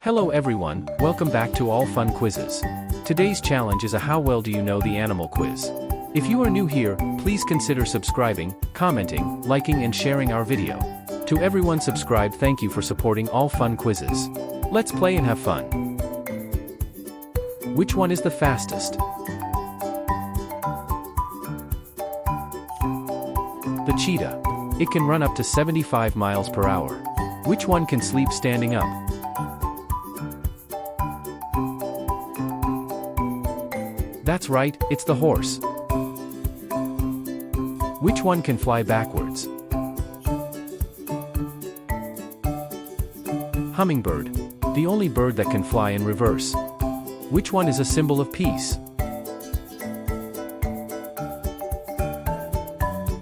Hello everyone, welcome back to All Fun Quizzes. Today's challenge is a How Well Do You Know the Animal quiz. If you are new here, please consider subscribing, commenting, liking and sharing our video. To everyone subscribed, thank you for supporting All Fun Quizzes. Let's play and have fun. Which one is the fastest? The cheetah. It can run up to 75 miles per hour. Which one can sleep standing up? That's right, it's the horse. Which one can fly backwards? Hummingbird. The only bird that can fly in reverse. Which one is a symbol of peace?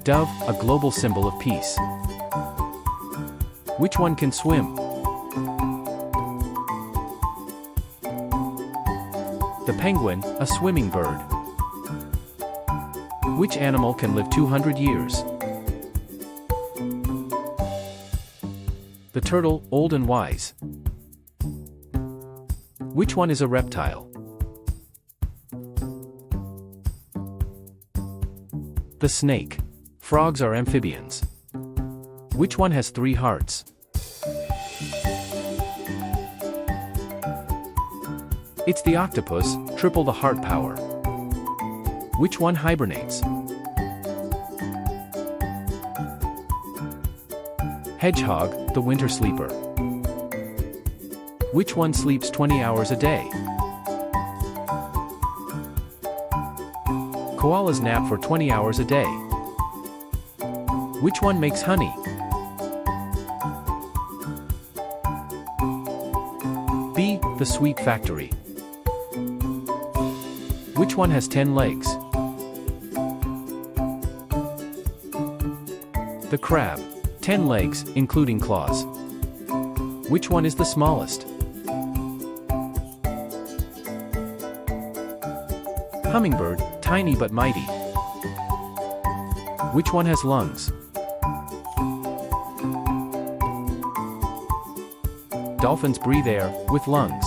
Dove, a global symbol of peace. Which one can swim? The penguin, a swimming bird. Which animal can live 200 years? The turtle, old and wise. Which one is a reptile? The snake. Frogs are amphibians. Which one has 3 hearts? It's the octopus, triple the heart power. Which one hibernates? Hedgehog, the winter sleeper. Which one sleeps 20 hours a day? Koalas nap for 20 hours a day. Which one makes honey? Bee, the sweet factory. Which one has 10 legs? The crab. 10 legs, including claws. Which one is the smallest? Hummingbird, tiny but mighty. Which one has lungs? Dolphins breathe air, with lungs.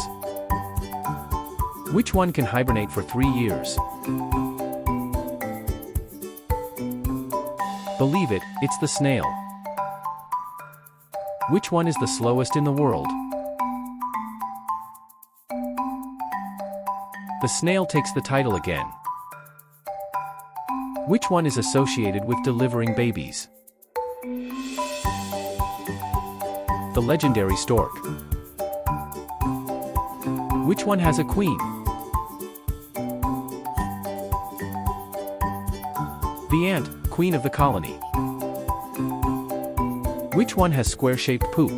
Which one can hibernate for 3 years? Believe it, it's the snail. Which one is the slowest in the world? The snail takes the title again. Which one is associated with delivering babies? The legendary stork. Which one has a queen? The ant, queen of the colony. Which one has square-shaped poop?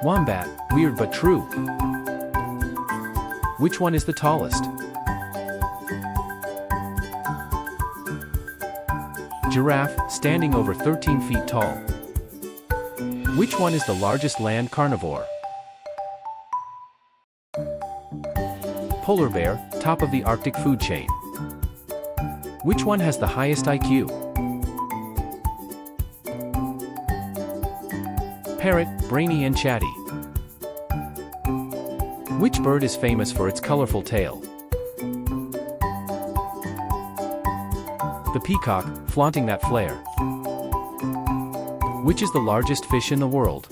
Wombat, weird but true. Which one is the tallest? Giraffe, standing over 13 feet tall. Which one is the largest land carnivore? Polar bear, top of the Arctic food chain. Which one has the highest IQ? Parrot, brainy and chatty. Which bird is famous for its colorful tail? The peacock, flaunting that flare. Which is the largest fish in the world?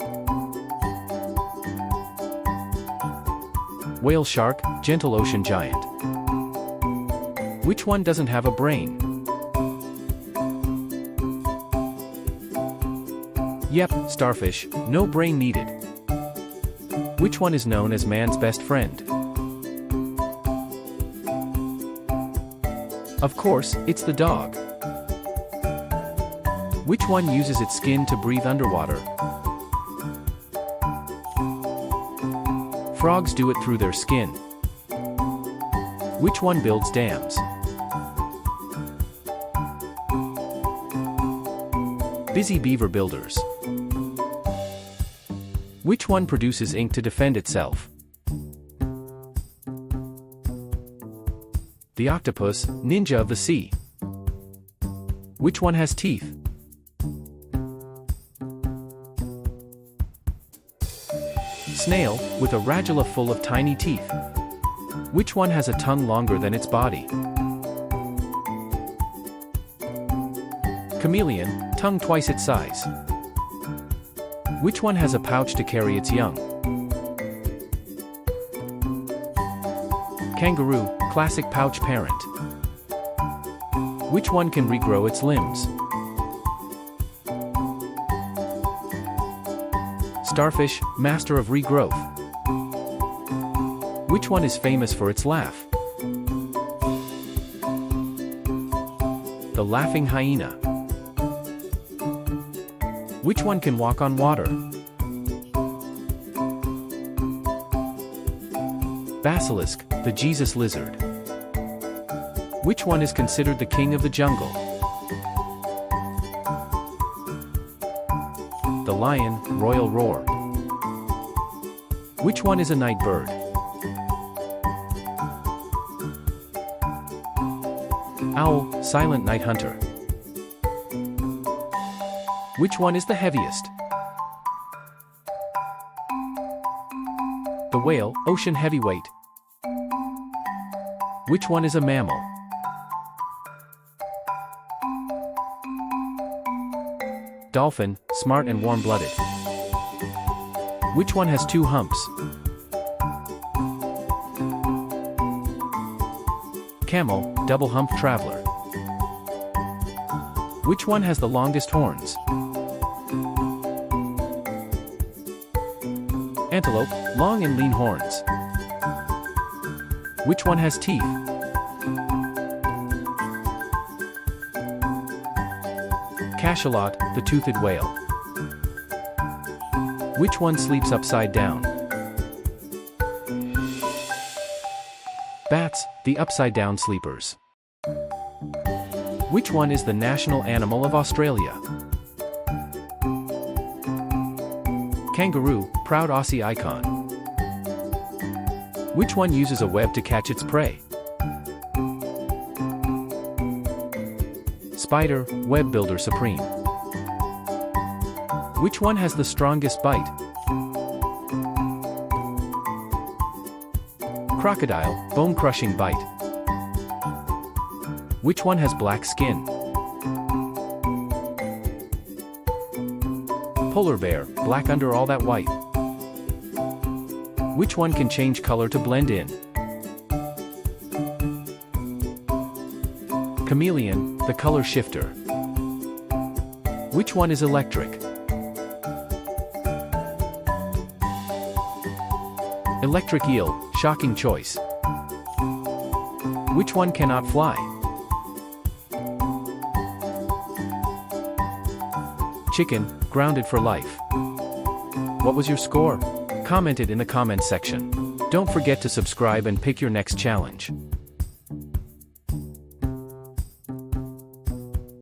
Whale shark, gentle ocean giant. Which one doesn't have a brain? Yep, starfish, no brain needed. Which one is known as man's best friend? Of course, it's the dog. Which one uses its skin to breathe underwater? Frogs do it through their skin. Which one builds dams? Busy beaver builders. Which one produces ink to defend itself? The octopus, ninja of the sea. Which one has teeth? Snail, with a radula full of tiny teeth. Which one has a tongue longer than its body? Chameleon, tongue twice its size. Which one has a pouch to carry its young? Kangaroo, classic pouch parent. Which one can regrow its limbs? Starfish, master of regrowth. Which one is famous for its laugh? The laughing hyena. Which one can walk on water? Basilisk, the Jesus lizard. Which one is considered the king of the jungle? The lion, royal roar. Which one is a night bird? Owl, silent night hunter. Which one is the heaviest? The whale, ocean heavyweight. Which one is a mammal? Dolphin, smart and warm-blooded. Which one has two humps? Camel, double-humped traveler. Which one has the longest horns? Antelope, long and lean horns. Which one has teeth? Cachalot, the toothed whale. Which one sleeps upside down? Bats, the upside-down sleepers. Which one is the national animal of Australia? Kangaroo, proud Aussie icon. Which one uses a web to catch its prey? Spider, web builder supreme. Which one has the strongest bite? Crocodile, bone-crushing bite. Which one has black skin? Polar bear, black under all that white. Which one can change color to blend in? Chameleon, the color shifter. Which one is electric? Electric eel, shocking choice. Which one cannot fly? Chicken, grounded for life. What was your score? Comment it in the comments section. Don't forget to subscribe and pick your next challenge.